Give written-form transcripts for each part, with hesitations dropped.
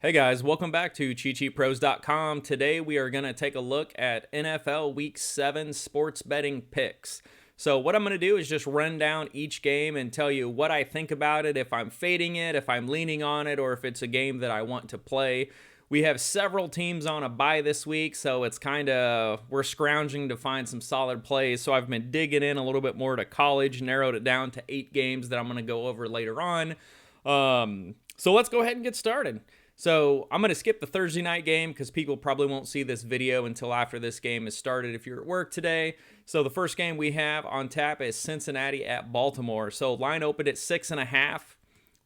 Hey guys, welcome back to CheatSheetPros.com. Today we are going to take a look at NFL Week 7 sports betting picks. So what I'm going to do is just run down each game and tell you what I think about it, if I'm fading it, if I'm leaning on it, or if it's a game that I want to play. We have several teams on a bye this week, so it's we're scrounging to find some solid plays. So I've been digging in a little bit more to college, narrowed it down to 8 games that I'm going to go over later on. So let's go ahead and get started. So I'm going to skip the Thursday night game because people probably won't see this video until after this game is started if you're at work today. So the first game we have on tap is Cincinnati at Baltimore. So line opened at 6.5.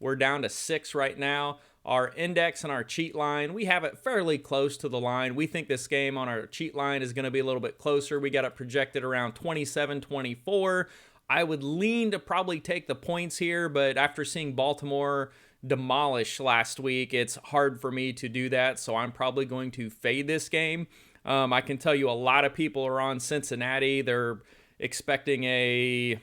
We're down to 6 right now. Our index and our cheat line, we have it fairly close to the line. We think this game on our cheat line is going to be a little bit closer. We got it projected around 27-24. I would lean to probably take the points here, but after seeing Baltimore demolish last week, it's hard for me to do that, so I'm probably going to fade this game. I can tell you a lot of people are on Cincinnati. They're expecting a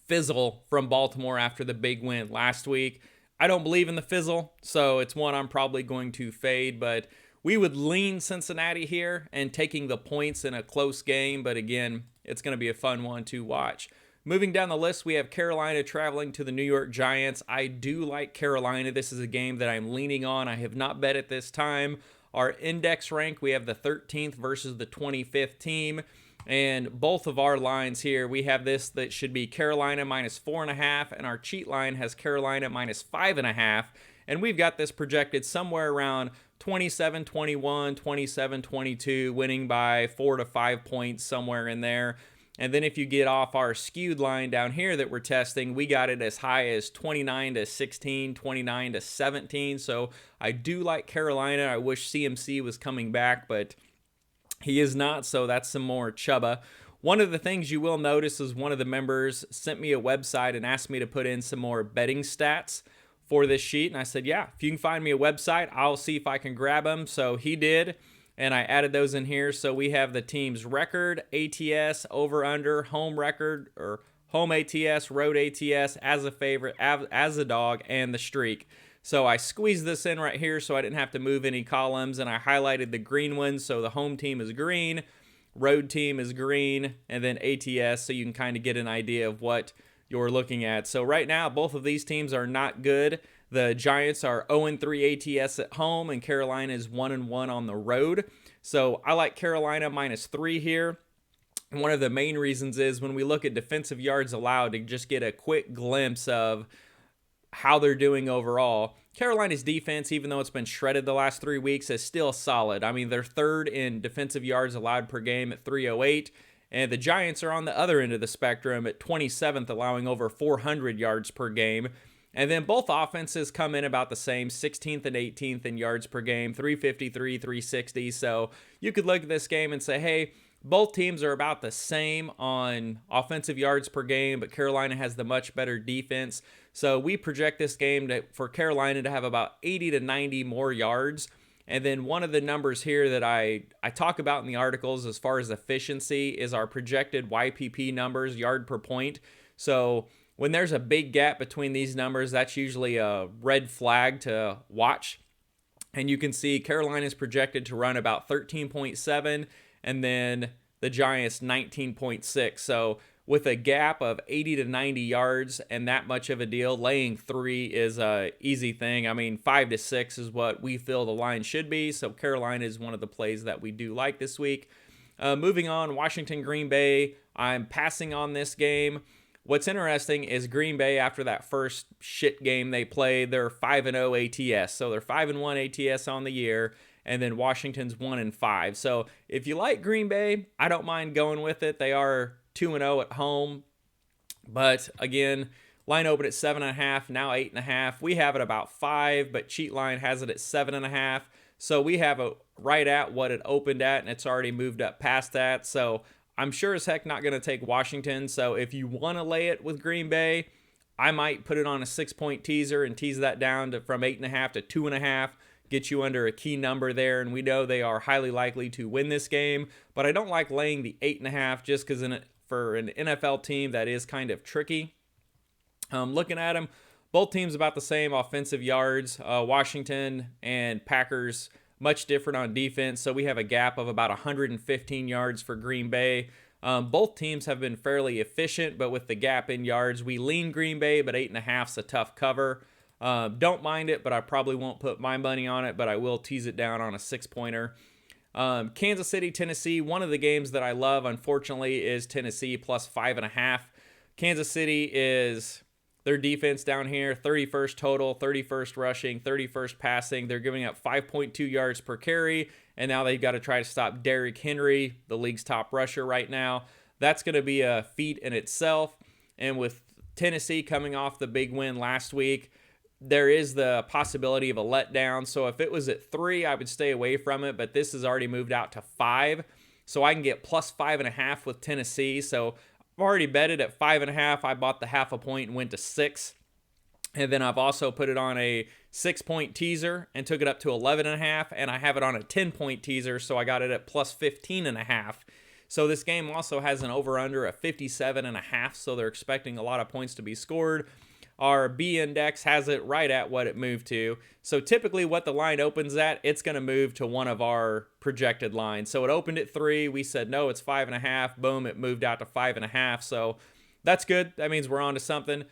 fizzle from Baltimore after the big win last week. I don't believe in the fizzle, so it's one I'm probably going to fade, but we would lean Cincinnati here and taking the points in a close game, but again, it's going to be a fun one to watch. Moving down the list, we have Carolina traveling to the New York Giants. I do like Carolina. This is a game that I'm leaning on. I have not bet at this time. Our index rank, we have the 13th versus the 25th team. And both of our lines here, we have this that should be Carolina minus 4.5, and our cheat line has Carolina minus 5.5. And we've got this projected somewhere around 27-21, 27-22, winning by 4 to 5 points, somewhere in there. And then if you get off our skewed line down here that we're testing, we got it as high as 29-16, 29-17. So I do like Carolina. I wish CMC was coming back, but he is not, so that's some more Chubba. One of the things you will notice is one of the members sent me a website and asked me to put in some more betting stats for this sheet. And I said, yeah, if you can find me a website, I'll see if I can grab them. So he did. And I added those in here. So we have the team's record, ATS, over under, home record, or home ATS, road ATS, as a favorite, as a dog, and the streak. So I squeezed this in right here so I didn't have to move any columns, and I highlighted the green ones. So the home team is green, road team is green, and then ATS, so you can kind of get an idea of what you're looking at. So right now, both of these teams are not good. The Giants are 0-3 ATS at home, and Carolina is 1-1 on the road. So I like Carolina minus 3 here. And one of the main reasons is when we look at defensive yards allowed to just get a quick glimpse of how they're doing overall. Carolina's defense, even though it's been shredded the last 3 weeks, is still solid. I mean, they're third in defensive yards allowed per game at 308. And the Giants are on the other end of the spectrum at 27th, allowing over 400 yards per game. And then both offenses come in about the same, 16th and 18th in yards per game, 353, 360. So you could look at this game and say, hey, both teams are about the same on offensive yards per game, but Carolina has the much better defense. So we project this game for Carolina to have about 80 to 90 more yards. And then one of the numbers here that I talk about in the articles as far as efficiency is our projected YPP numbers, yard per point. So when there's a big gap between these numbers, that's usually a red flag to watch. And you can see Carolina's projected to run about 13.7, and then the Giants 19.6. So with a gap of 80 to 90 yards and that much of a deal, laying 3 is a easy thing. I mean, 5 to 6 is what we feel the line should be. So Carolina is one of the plays that we do like this week. Moving on, Washington, Green Bay. I'm passing on this game. What's interesting is Green Bay, after that first shit game they played, they're 5-0 ATS. So they're 5-1 ATS on the year, and then Washington's 1-5. So if you like Green Bay, I don't mind going with it. They are 2-0 at home. But again, line open at 7.5, now 8.5. We have it about 5, but cheat line has it at 7.5. So we have it right at what it opened at, and it's already moved up past that. So I'm sure as heck not going to take Washington. So if you want to lay it with Green Bay, I might put it on a 6-point teaser and tease that down to from 8.5 to 2.5, get you under a key number there. And we know they are highly likely to win this game, but I don't like laying the 8.5 just because for an NFL team that is kind of tricky. Looking at them, both teams about the same offensive yards. Washington and Packers much different on defense, so we have a gap of about 115 yards for Green Bay. Both teams have been fairly efficient, but with the gap in yards, we lean Green Bay, but 8.5 is a tough cover. Don't mind it, but I probably won't put my money on it, but I will tease it down on a 6-pointer. Kansas City, Tennessee, one of the games that I love, unfortunately, is Tennessee plus 5.5. Kansas City is their defense down here, 31st total, 31st rushing, 31st passing. They're giving up 5.2 yards per carry, and now they've got to try to stop Derrick Henry, the league's top rusher right now. That's going to be a feat in itself. And with Tennessee coming off the big win last week, there is the possibility of a letdown. So if it was at 3, I would stay away from it, but this has already moved out to 5. So I can get plus 5.5 with Tennessee. So I've already betted at 5.5. I bought the 0.5 point and went to 6. And then I've also put it on a 6-point teaser and took it up to 11.5. And I have it on a 10-point teaser, so I got it at plus 15.5. So this game also has an over-under of 57.5, so they're expecting a lot of points to be scored. Our B index has it right at what it moved to. So typically what the line opens at, it's going to move to one of our projected lines. So it opened at 3. We said, no, it's 5.5. Boom, it moved out to 5.5. So that's good. That means we're on to something.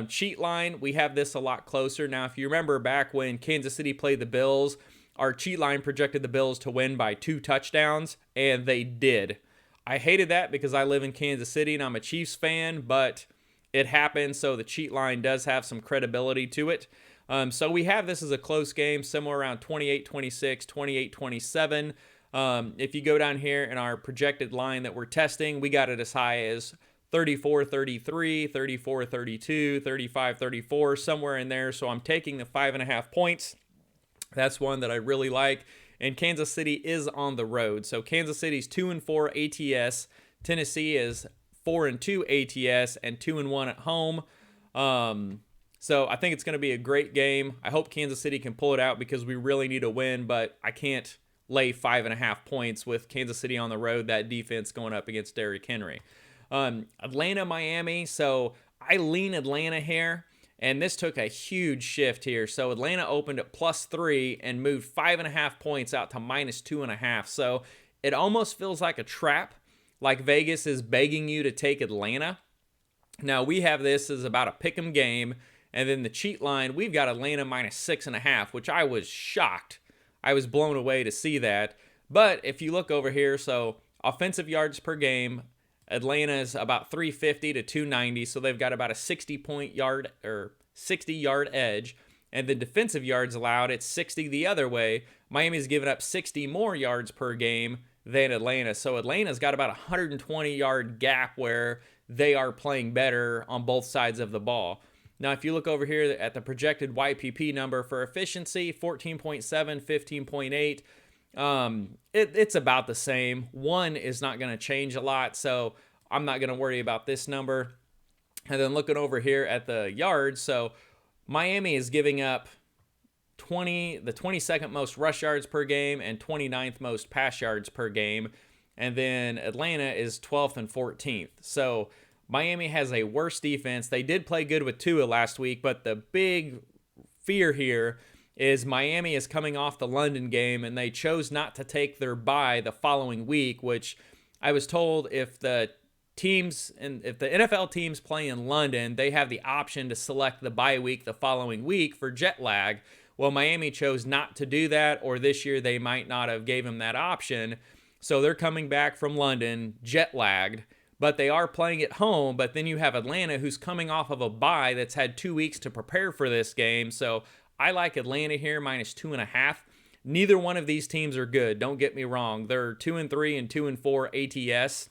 Cheat line, we have this a lot closer. Now, if you remember back when Kansas City played the Bills, our cheat line projected the Bills to win by 2 touchdowns, and they did. I hated that because I live in Kansas City and I'm a Chiefs fan, but it happened, so the cheat line does have some credibility to it. So we have this as a close game, somewhere around 28-26, 28-27. If you go down here in our projected line that we're testing, we got it as high as 34-33, 34-32, 35-34, somewhere in there. So I'm taking the 5.5 points. That's one that I really like. And Kansas City is on the road. So Kansas City's 2-4 ATS. Tennessee is 4-2 ATS and 2-1 at home. So I think it's going to be a great game. I hope Kansas City can pull it out because we really need a win, but I can't lay 5.5 points with Kansas City on the road, that defense going up against Derrick Henry. Atlanta, Miami. So I lean Atlanta here, and this took a huge shift here. So Atlanta opened at +3 and moved 5.5 points out to -2.5. So it almost feels like a trap, like Vegas is begging you to take Atlanta. Now we have this as about a pick'em game, and then the cheat line, we've got Atlanta -6.5, which I was shocked. I was blown away to see that. But if you look over here, so offensive yards per game, Atlanta's about 350 to 290, so they've got about a 60-yard edge. And the defensive yards allowed, it's 60 the other way. Miami's given up 60 more yards per game than Atlanta. So Atlanta's got about a 120-yard gap where they are playing better on both sides of the ball. Now, if you look over here at the projected YPP number for efficiency, 14.7, 15.8, it's about the same. 1 is not going to change a lot, so I'm not going to worry about this number. And then looking over here at the yards, so Miami is giving up the 22nd most rush yards per game and 29th most pass yards per game. And then Atlanta is 12th and 14th. So Miami has a worse defense. They did play good with Tua last week, but the big fear here is Miami is coming off the London game, and they chose not to take their bye the following week, which I was told if the NFL teams play in London, they have the option to select the bye week the following week for jet lag. Well, Miami chose not to do that, or this year they might not have gave them that option. So they're coming back from London jet lagged, but they are playing at home. But then you have Atlanta, who's coming off of a bye that's had 2 weeks to prepare for this game. So I like Atlanta here -2.5. Neither one of these teams are good. Don't get me wrong. They're 2-3 and 2-4 ATS.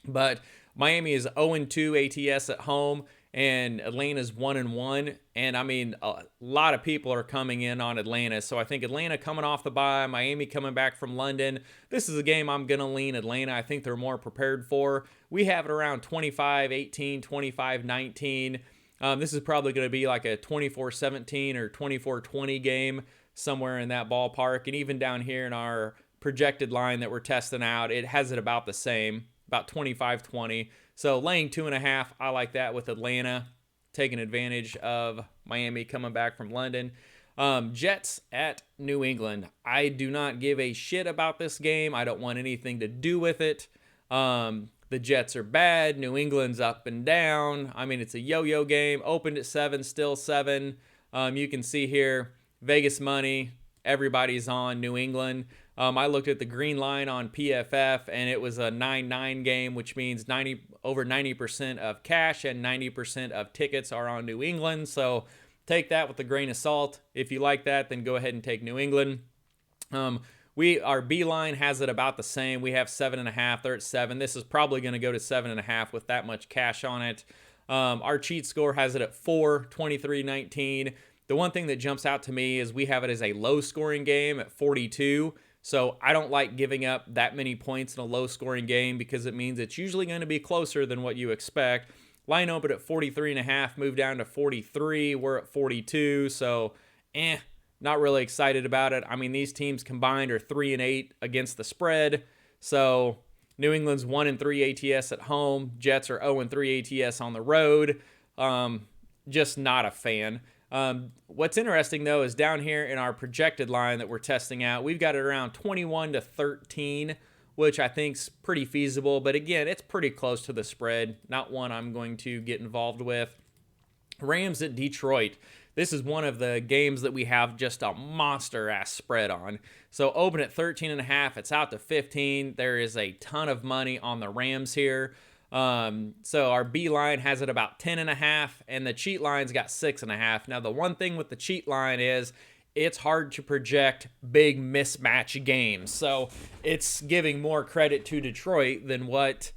But Miami is 0-2 ATS at home, and Atlanta's 1-1. And I mean, a lot of people are coming in on Atlanta. So I think Atlanta coming off the bye, Miami coming back from London. This is a game I'm going to lean Atlanta. I think they're more prepared for. We have it around 25-18, 25-19. This is probably going to be like a 24-17 or 24-20 game, somewhere in that ballpark. And even down here in our projected line that we're testing out, it has it about the same, about 25-20. So laying 2.5, I like that with Atlanta. taking advantage of Miami coming back from London. Jets at New England. I do not give a shit about this game. I don't want anything to do with it. The Jets are bad. New England's up and down. I mean, it's a yo-yo game. Opened at 7, still 7. You can see here, Vegas money. Everybody's on New England. I looked at the green line on PFF, and it was a 9-9 game, which means over 90% of cash and 90% of tickets are on New England. So take that with a grain of salt. If you like that, then go ahead and take New England. Our B line has it about the same. We have 7.5. They're at 7. This is probably going to go to 7.5 with that much cash on it. Our cheat score has it at 4, 23-19. The one thing that jumps out to me is we have it as a low-scoring game at 42. So I don't like giving up that many points in a low-scoring game because it means it's usually going to be closer than what you expect. Line open at 43.5, moved down to 43. We're at 42, so not really excited about it. I mean, these teams combined are 3-8 against the spread. So New England's 1-3 ATS at home. Jets are 0-3 ATS on the road. Just not a fan. What's interesting, though, is down here in our projected line that we're testing out, we've got it around 21-13, which I think's pretty feasible. But again, it's pretty close to the spread. Not one I'm going to get involved with. Rams at Detroit. This is one of the games that we have just a monster-ass spread on. So open at 13.5. It's out to 15. There is a ton of money on the Rams here. So our B line has it about 10.5, and the cheat line's got 6.5. Now, the one thing with the cheat line is it's hard to project big mismatch games. So it's giving more credit to Detroit than what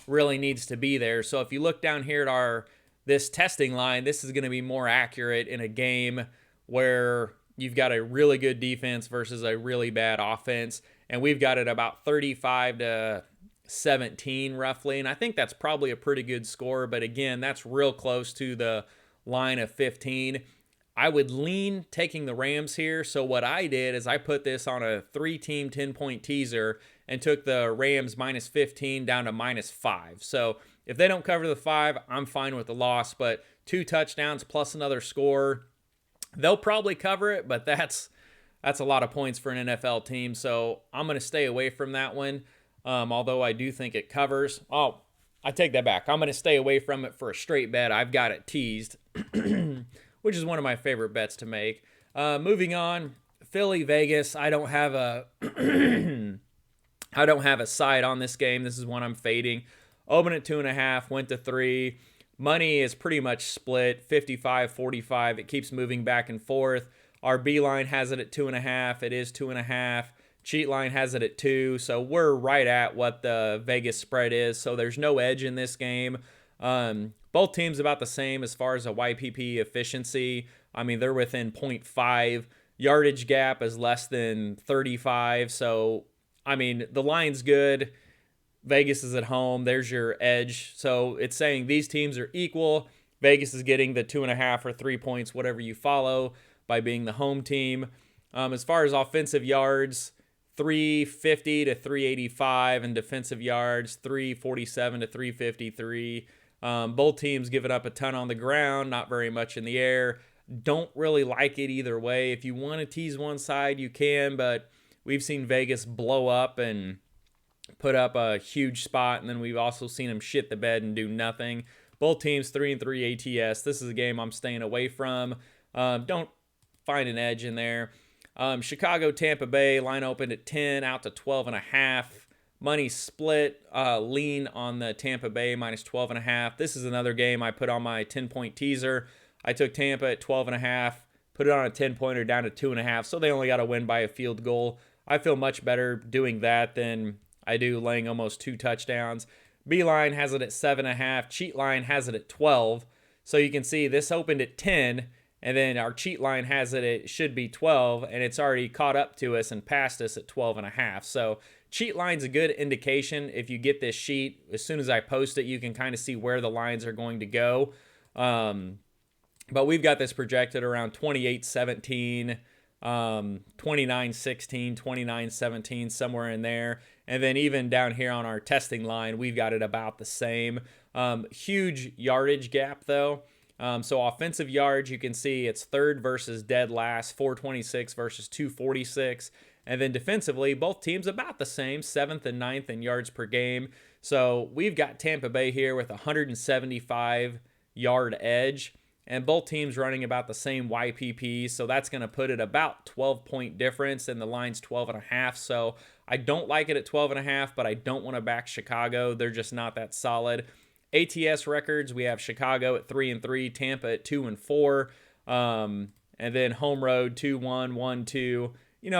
really needs to be there. So if you look down here at this testing line, this is going to be more accurate in a game where you've got a really good defense versus a really bad offense. And we've got it about 35-17 roughly, and I think that's probably a pretty good score, but again, that's real close to the line of 15. I would lean taking the Rams here, so what I did is I put this on a 3-team 10-point teaser and took the Rams minus 15 down to minus 5. So if they don't cover the 5, I'm fine with the loss, but 2 touchdowns plus another score, they'll probably cover it, but that's a lot of points for an NFL team, so I'm going to stay away from that one. Although I do think it covers. Oh, I take that back. I'm going to stay away from it for a straight bet. I've got it teased, which is one of my favorite bets to make. Moving on, Philly, Vegas. I don't have a side on this game. This is one I'm fading. Open at 2.5, went to 3. Money is pretty much split, 55-45. It keeps moving back and forth. Our B line has it at 2.5. It is 2.5. Cheat line has it at 2, so we're right at what the Vegas spread is, so there's no edge in this game. Both teams about the same as far as a YPP efficiency. I mean, they're within 0.5. Yardage gap is less than 35, so, I mean, the line's good. Vegas is at home. There's your edge. So it's saying these teams are equal. Vegas is getting the 2.5 or 3 points, whatever you follow, by being the home team. As far as offensive yards, 350 to 385, and defensive yards 347 to 353. Both teams giving up a ton on the ground, not very much in the air. Don't really like it either way. If you want to tease one side, you can, but we've seen Vegas blow up and put up a huge spot, and then we've also seen them shit the bed and do nothing. Both teams 3-3 ATS. This is a game I'm staying away from. Don't find an edge in there. Chicago, Tampa Bay, line opened at 10, out to 12.5. Money split, lean on the Tampa Bay minus 12.5. This is another game I put on my 10-point teaser. I took Tampa at 12.5, put it on a 10-pointer down to 2.5, so they only got to win by a field goal. I feel much better doing that than I do laying almost 2 touchdowns. B-line has it at 7.5. Cheat line has it at 12. So you can see this opened at 10, and then our cheat line has it should be 12, and it's already caught up to us and passed us at 12.5. So cheat line's a good indication. If you get this sheet, as soon as I post it, you can kind of see where the lines are going to go. But we've got this projected around 28-17, 29-16, 29-17, somewhere in there. And then even down here on our testing line, we've got it about the same. Huge yardage gap, though. So offensive yards, you can see it's third versus dead last, 426 versus 246. And then defensively, both teams about the same, 7th and 9th in yards per game. So we've got Tampa Bay here with 175 yard edge, and both teams running about the same YPP. So that's going to put it about 12-point difference, and the line's 12.5. So I don't like it at 12.5, but I don't want to back Chicago. They're just not that solid. ATS records, we have Chicago at 3-3, Tampa at 2-4, and then home road 2-1, 1-2.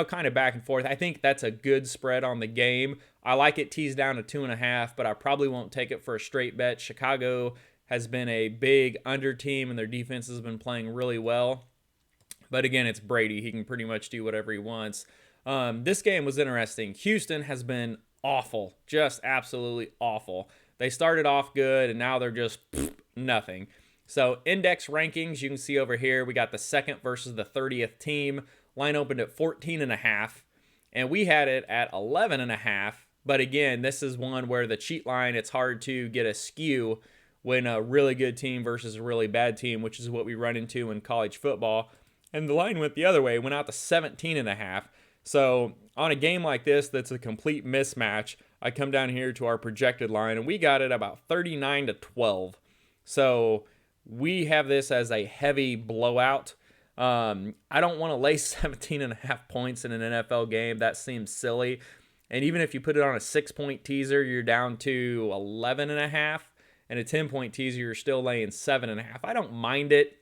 Kind of back and forth. I think that's a good spread on the game. I like it teased down to 2.5, but I probably won't take it for a straight bet. Chicago has been a big under team, and their defense has been playing really well. But again, it's Brady. He can pretty much do whatever he wants. This game was interesting. Houston has been awful, just absolutely awful. They started off good, and now they're just nothing. So index rankings, you can see over here, we got the 2nd versus the 30th team. Line opened at 14.5, and we had it at 11.5. But again, this is one where the cheat line, it's hard to get a skew when a really good team versus a really bad team, which is what we run into in college football. And the line went the other way, went out to 17.5. So on a game like this, that's a complete mismatch, I come down here to our projected line, and we got it about 39-12. So we have this as a heavy blowout. I don't want to lay 17.5 points in an NFL game. That seems silly. And even if you put it on a 6-point teaser, you're down to 11.5. And a 10-point teaser, you're still laying 7.5. I don't mind it,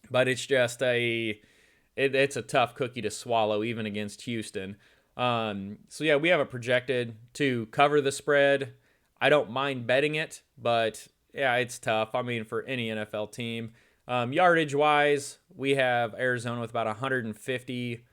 but it's just it's a tough cookie to swallow, even against Houston. So yeah, we have it projected to cover the spread. I don't mind betting it, but yeah, it's tough. I mean, for any NFL team. Yardage-wise, we have Arizona with about 150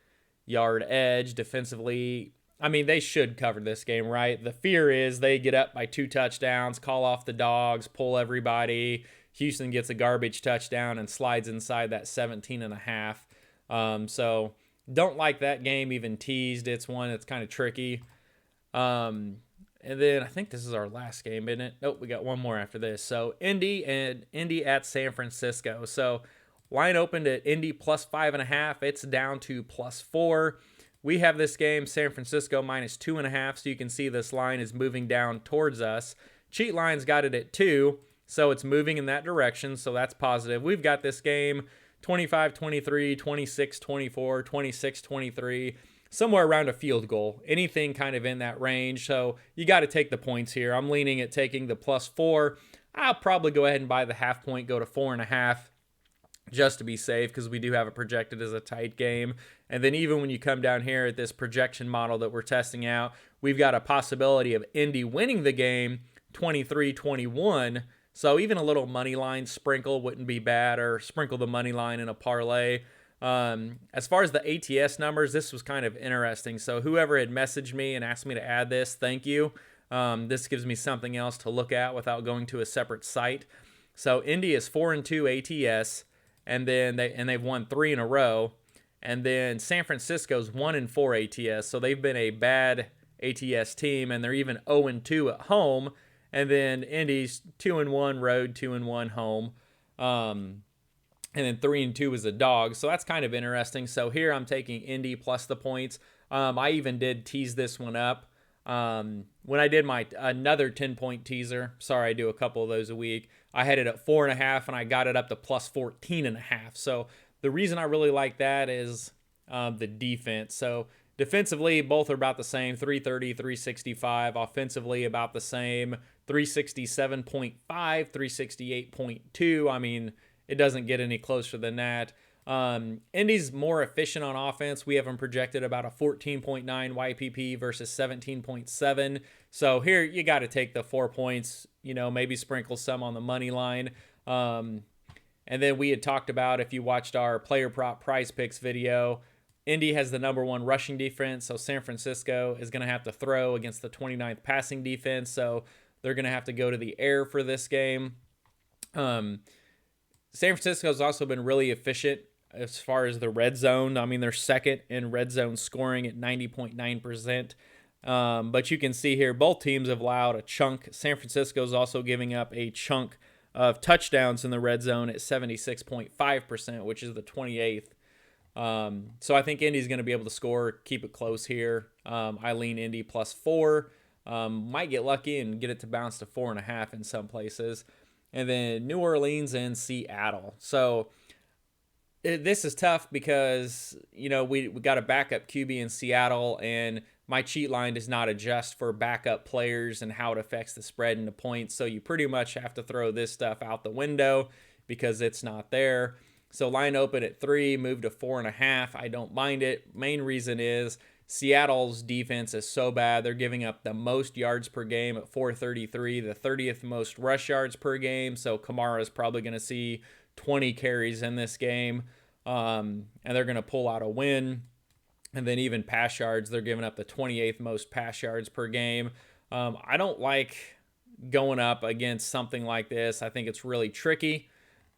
yard edge defensively. I mean, they should cover this game, right? The fear is they get up by 2 touchdowns, call off the dogs, pull everybody. Houston gets a garbage touchdown and slides inside that 17.5. So don't like that game even teased. It's one that's kind of tricky. And then I think this is our last game, isn't it? Nope, we got one more after this. So Indy at San Francisco. So line opened at Indy plus 5.5. It's down to plus 4. We have this game, San Francisco minus 2.5. So you can see this line is moving down towards us. Cheat line's got it at 2. So it's moving in that direction. So that's positive. We've got this game 25-23, 26-24, 26-23. Somewhere around a field goal, anything kind of in that range. So you got to take the points here. I'm leaning at taking the plus 4. I'll probably go ahead and buy the half point, go to 4.5 just to be safe, because we do have it projected as a tight game. And then even when you come down here at this projection model that we're testing out, we've got a possibility of Indy winning the game 23-21. So even a little money line sprinkle wouldn't be bad, or sprinkle the money line in a parlay. As far as the ATS numbers, this was kind of interesting. So whoever had messaged me and asked me to add this, thank you. This gives me something else to look at without going to a separate site. So Indy is 4-2 ATS, and then they've won 3 in a row. And then San Francisco's 1-4 ATS. So they've been a bad ATS team, and they're even 0-2 at home. And then Indy's 2-1 road, 2-1 home. And then 3-2 is a dog. So that's kind of interesting. So here I'm taking Indy plus the points. I even did tease this one up. When I did my another 10-point teaser, sorry, I do a couple of those a week, I had it at 4.5, and I got it up to plus 14.5. So the reason I really like that is the defense. So defensively, both are about the same, 330, 365. Offensively, about the same, 367.5, 368.2. I mean, it doesn't get any closer than that. Indy's more efficient on offense. We have them projected about a 14.9 YPP versus 17.7. So here you got to take the 4 points, maybe sprinkle some on the money line. And then we had talked about, if you watched our player prop price picks video, Indy has the number 1 rushing defense. So San Francisco is going to have to throw against the 29th passing defense. So they're going to have to go to the air for this game. San Francisco has also been really efficient as far as the red zone. I mean, they're second in red zone scoring at 90.9%. But you can see here, both teams have allowed a chunk. San Francisco is also giving up a chunk of touchdowns in the red zone at 76.5%, which is the 28th. So I think Indy's going to be able to score, keep it close here. I lean Indy +4. Might get lucky and get it to bounce to 4.5 in some places. And then New Orleans and Seattle. So this is tough because, you know, we got a backup QB in Seattle, and my cheat line does not adjust for backup players and how it affects the spread into points. So you pretty much have to throw this stuff out the window because it's not there. So line open at 3, move to 4.5. I don't mind it. Main reason is Seattle's defense is so bad. They're giving up the most yards per game at 433, the 30th most rush yards per game. So Kamara is probably going to see 20 carries in this game, and they're going to pull out a win. And then even pass yards, they're giving up the 28th most pass yards per game. I don't like going up against something like this. I think it's really tricky,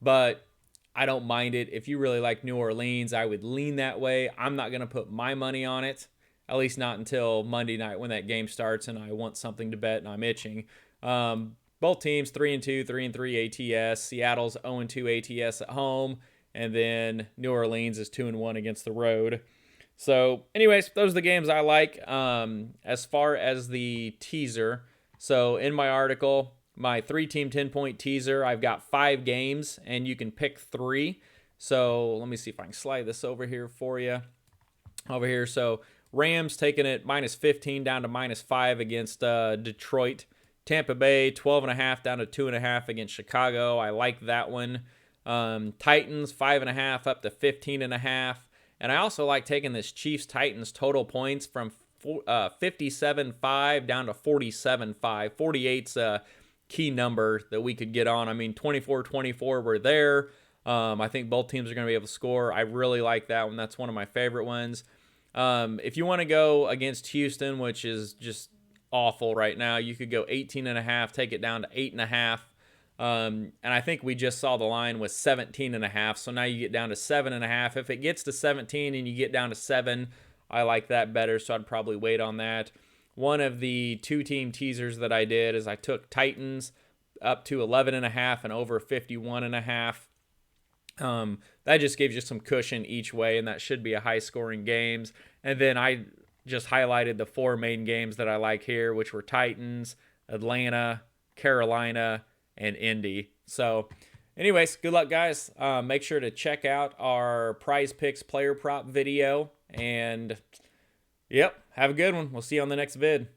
but I don't mind it. If you really like New Orleans, I would lean that way. I'm not going to put my money on it, at least not until Monday night when that game starts and I want something to bet and I'm itching. Both teams 3-2, 3-3 ATS. Seattle's 0-2 ATS at home, and then New Orleans is 2-1 against the road. So anyways, those are the games I like. As far as the teaser, so in my article, my 3-team 10-point teaser, I've got 5 games, and you can pick 3. So let me see if I can slide this over here for you. Over here, so Rams taking it -15 down to -5 against Detroit. Tampa Bay 12.5 down to 2.5 against Chicago. I like that one. Titans 5.5 up to 15.5. And I also like taking this Chiefs-Titans total points from 57.5 down to 47.5. 48's a key number that we could get on. I mean, 24-24, we're there. I think both teams are going to be able to score. I really like that one. That's one of my favorite ones. If you want to go against Houston, which is just awful right now, you could go 18.5, take it down to 8.5. And I think we just saw the line was 17.5. So now you get down to 7.5. If it gets to 17 and you get down to 7, I like that better. So I'd probably wait on that. One of the 2-team teasers that I did is I took Titans up to 11.5 and over 51.5. That just gives you some cushion each way, and that should be a high-scoring games. And then I just highlighted the 4 main games that I like here, which were Titans, Atlanta, Carolina, and Indy. So anyways, good luck, guys. Make sure to check out our Prize Picks player prop video. And, yep, have a good one. We'll see you on the next vid.